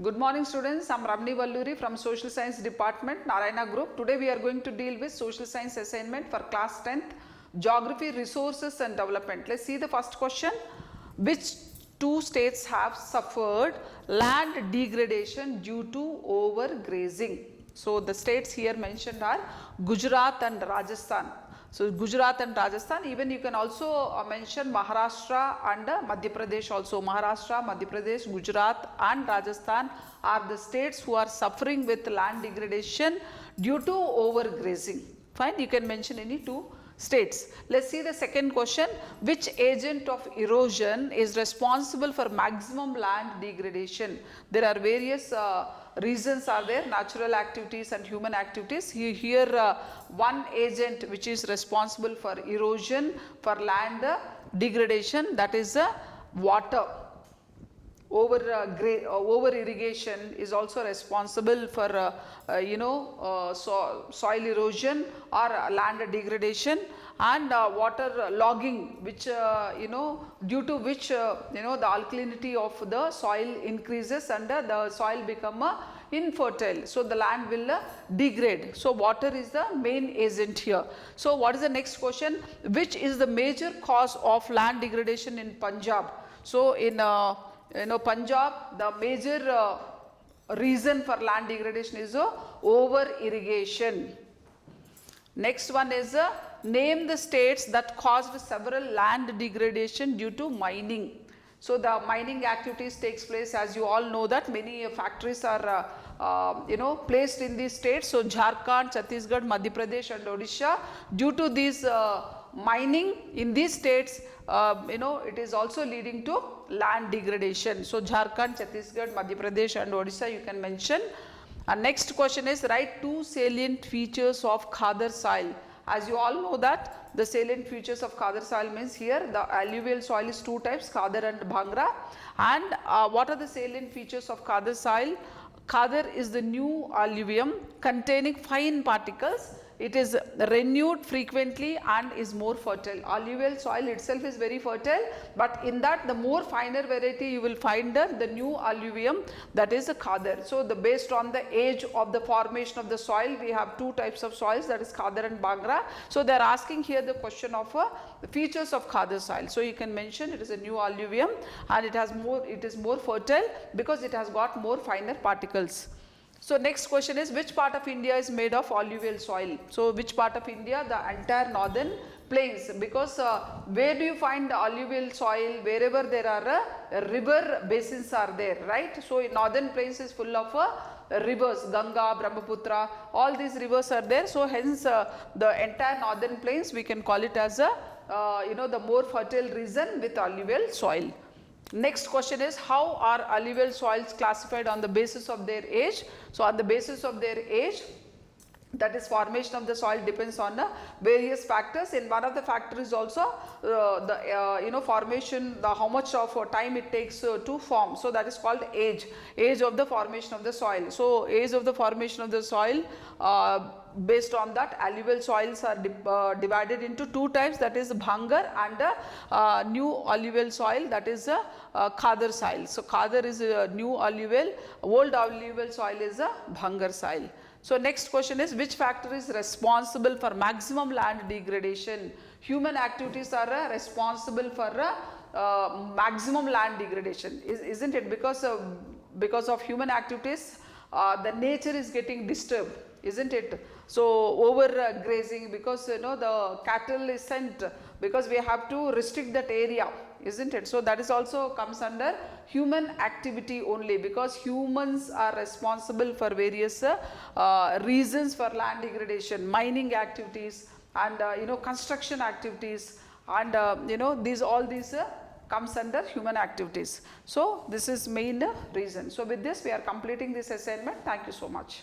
Good morning students, I am Ramni Valluri from Social Science Department, Narayana Group. Today we are going to deal with Social Science assignment for class 10th, Geography, Resources and Development. Let's see the first question. Which two states have suffered land degradation due to overgrazing? So the states here mentioned are Gujarat and Rajasthan. So Gujarat and Rajasthan, even you can also mention Maharashtra and Madhya Pradesh also. Maharashtra, Madhya Pradesh, Gujarat and Rajasthan are the states who are suffering with land degradation due to overgrazing. Fine, you can mention any two states. Let's see the second question. Which agent of erosion is responsible for maximum land degradation? There are various reasons are there, natural activities and human activities. Here one agent which is responsible for erosion, for land degradation, that is water. Over irrigation is also responsible for soil erosion or land degradation, and water logging, which due to which the alkalinity of the soil increases and the soil become infertile, so the land will degrade. So water is the main agent here. So what is the next question? Which is the major cause of land degradation in Punjab? So in Punjab, the major reason for land degradation is over irrigation. Next one is name the states that caused several land degradation due to mining. So the mining activities takes place, as you all know that many factories are placed in these states. So Jharkhand, Chhattisgarh, Madhya Pradesh and Odisha, due to these mining in these states, it is also leading to land degradation. So Jharkhand, Chhattisgarh, Madhya Pradesh and Odisha you can mention. Next question is write two salient features of Khadar soil. As you all know that the salient features of Khadar soil means here the alluvial soil is two types, Khadar and Bhangra. And what are the salient features of Khadar soil? Khadar is the new alluvium containing fine particles. It is renewed frequently and is more fertile. Alluvial soil itself is very fertile, but in that the more finer variety you will find the new alluvium, that is the Khadar. So based on the age of the formation of the soil, we have two types of soils, that is Khadar and Bhangra. So they are asking here the question of the features of Khadar soil. So you can mention it is a new alluvium and it is more fertile because it has got more finer particles. So next question is which part of India is made of alluvial soil? So which part of India? The entire northern plains, because where do you find the alluvial soil? Wherever there are river basins are there, right? So in northern plains is full of rivers, Ganga, Brahmaputra, all these rivers are there. So hence the entire northern plains we can call it as a the more fertile region with alluvial soil. Next question is how are alluvial soils classified on the basis of their age? So on the basis of their age, that is formation of the soil depends on various factors. In one of the factors is also formation, how much of time it takes to form. So that is called age of the formation of the soil. So age of the formation of the soil, based on that alluvial soils are divided into two types, that is Bhangar and new alluvial soil, that is Khadar soil. So Khadar is a new alluvial, old alluvial soil is a Bhangar soil. So next question is which factor is responsible for maximum land degradation? Human activities are responsible for maximum land degradation, isn't it? Because of human activities the nature is getting disturbed, isn't it? So overgrazing, because the cattle is sent, because we have to restrict that area, isn't it? So that is also comes under human activity only, because humans are responsible for various reasons for land degradation, mining activities and construction activities, and all these comes under human activities. So this is main reason. So with this we are completing this assignment. Thank you so much.